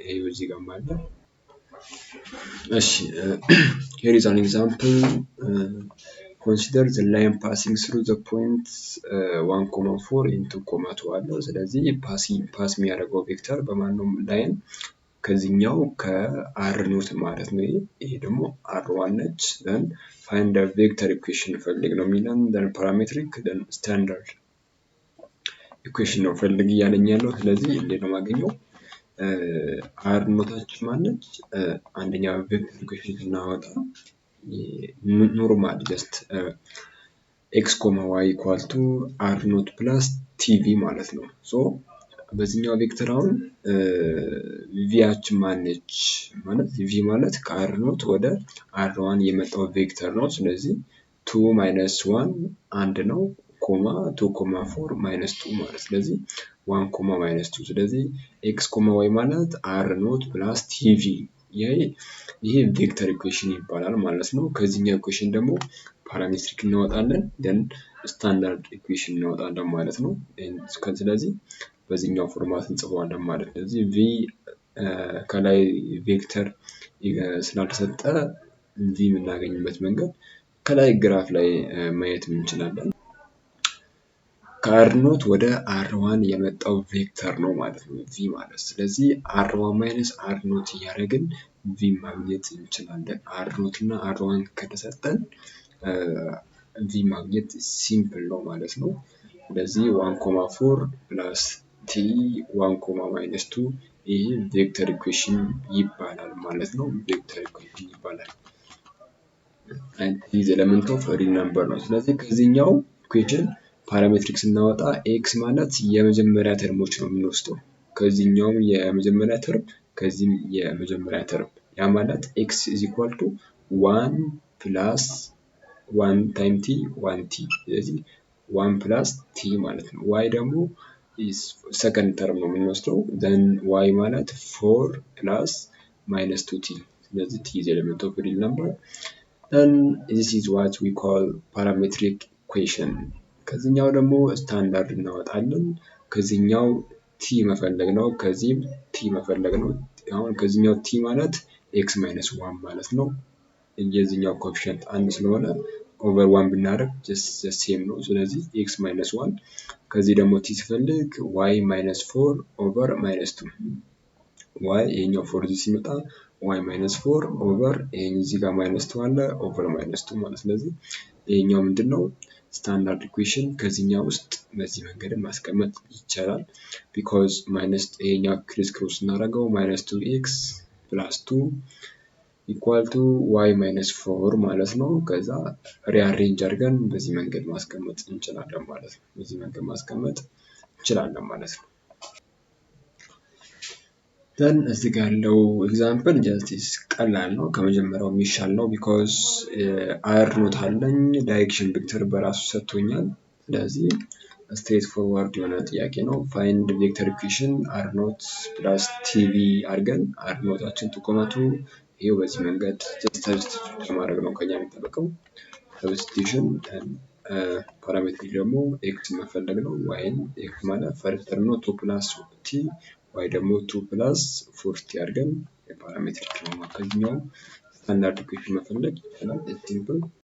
ይሄ በዚህ ጋር ማለት እሺ here is an example consider the line passing through the points 1,4 into 2 አለው ስለዚህ ፓስ የሚያደርገው ቬክተር በማንኛውም ላይን ከዚህኛው ከአር ኖት ማለት ነው ይሄ ደግሞ r1 ነች then find the vector equation ፈልግ ነው የሚለን then parametric then standard equation ነው ፈልግ እያለኝ ያለው ስለዚህ እንዴት ነው ማገኘው r ኖታችን ማለት አንደኛ ቬክተር ኢኩዌሽን እናወጣ ኖርማል just x, y equal to r naught plus tv ማለት ነው so በዚህኛው ቬክተር አሁን ቪያችን ማነች ማለት v ማለት ከr ኖት ወደ r1 የመጣው ቬክተር ነው ስለዚህ 2 - 1 አንድ ነው ኮማ 2,4 - 2 ማለት ስለዚህ 1, -2 ስለዚህ x, y ማለት r ኖት plus tv ይሄ ቬክተር ኢኩዌሽን ይባላል ማለት ነው ከዚህኛው ኢኩዌሽን ደግሞ ፓራሜትሪክ እናወጣለን then ስታንዳርድ ኢኩዌሽን እናወጣለን ማለት ነው ስለዚህ በዚህኛው ፎርማት እንጽፈዋለን ማለት ነው ስለዚህ v ከላይ ቬክተር ስላልተሰጠ v የምናገኝበት መንገድ ከላይ ግራፍ ላይ ማየት እንችላለን ከr ኖት ወደ r1 የመጣው ቬክተር ነው ማለት ነው v ማለት ስለዚህ r1 - r ኖት ያደረግን v ማግኘት እንችላለን r ኖት እና r1 ከተሰጠን v ማግኘት ሲምፕል ነው ማለት ነው ስለዚህ 1,4 plus t 1, -2 ይሄ ቬክተር ኢኩዌሽን ይባላል ማለት ነው ቬክተር ኢኩዌሽን ይባላል and is element of real number ነው ስለዚህ ከዚህኛው ኢኩዌሽን ፓራሜትሪክስ እናወጣ x ማለት የመጀመሪያ ተርሞች ነው የምንወስደው ከዚህኛው የመጀመሪያ ተርም ከዚህም የመጀመሪያ ተርም ያ ማለት x = 1 plus 1 times t 1t ስለዚህ 1 plus t ማለት ነው y ደግሞ is second term ነው የምንወስደው then y ማለት 4 plus -2t ስለዚህ t is element of real number then this is what we call parametric equation ከዚህኛው ደግሞ ስታንዳርድ እናወጣለን ከዚህኛው t መፈለግ ነው ከዚህም t መፈለግ ነው አሁን ከዚህኛው t ማለት x - 1 ማለት ነው የዚህኛው ኮኤፊሺየንት አንድ ስለሆነ ኦቨር 1 ብናደርግ just the same ነው ስለዚህ x - 1 ከዚህ ደግሞ t ሲፈልግ y - 4 ኦቨር -2 y ይሄኛው 4 እዚህ ሲመጣ y - 4 ኦቨር ይሄን እዚህ ጋር -2 አለ ኦቨር -2 ማለት ስለዚህ ይሄኛው ምንድነው ስታንዳርድ ኢኩዌሽን ከዚህኛው ውስጥ በዚህ መንገድ ማስቀመጥ ይቻላል because ይሄኛው ክሪስ ክሮስ እናደርገው -2x + 2 equal to y - 4 ማለት ነው ከዛ ሪአሬንጅ አድርገን በዚህ መንገድ ማስቀመጥ እንችላለን ማለት ነው በዚህ መንገድ ማስቀመጥ እንችላለን ማለት ነው then እዚህ ጋር ያለው ኤግዛምፕል ጀስቲስ ቀላል ነው ከመጀመሪያው የሚሻል ነው because r ኖት አለኝ ዳይሬክሽን ቬክተር በራሱ ሰጥቶኛል ስለዚህ ስትሬት ፎርዋርድ የሆነ ጥያቄ ነው find vector equation r ኖት plus tv አድርገን r ኖታችን 2,2 ይሄው በዚህ መንገድ ሰብስቲቱት ማድረግ ነው ከኛ የሚጠበቀው ሰብስቲቱሽን ፓራሜትሪክ ደግሞ x መፈለግ ነው y x ማለት ፈርስት ተርም ነው 2 plus t y ደግሞ 2 plus 4t አድርገን የፓራሜትሪክ ነው ማግኘው ስታንዳርድ ኢኩዌሽን መፈለግ ይችላል ሲምፕል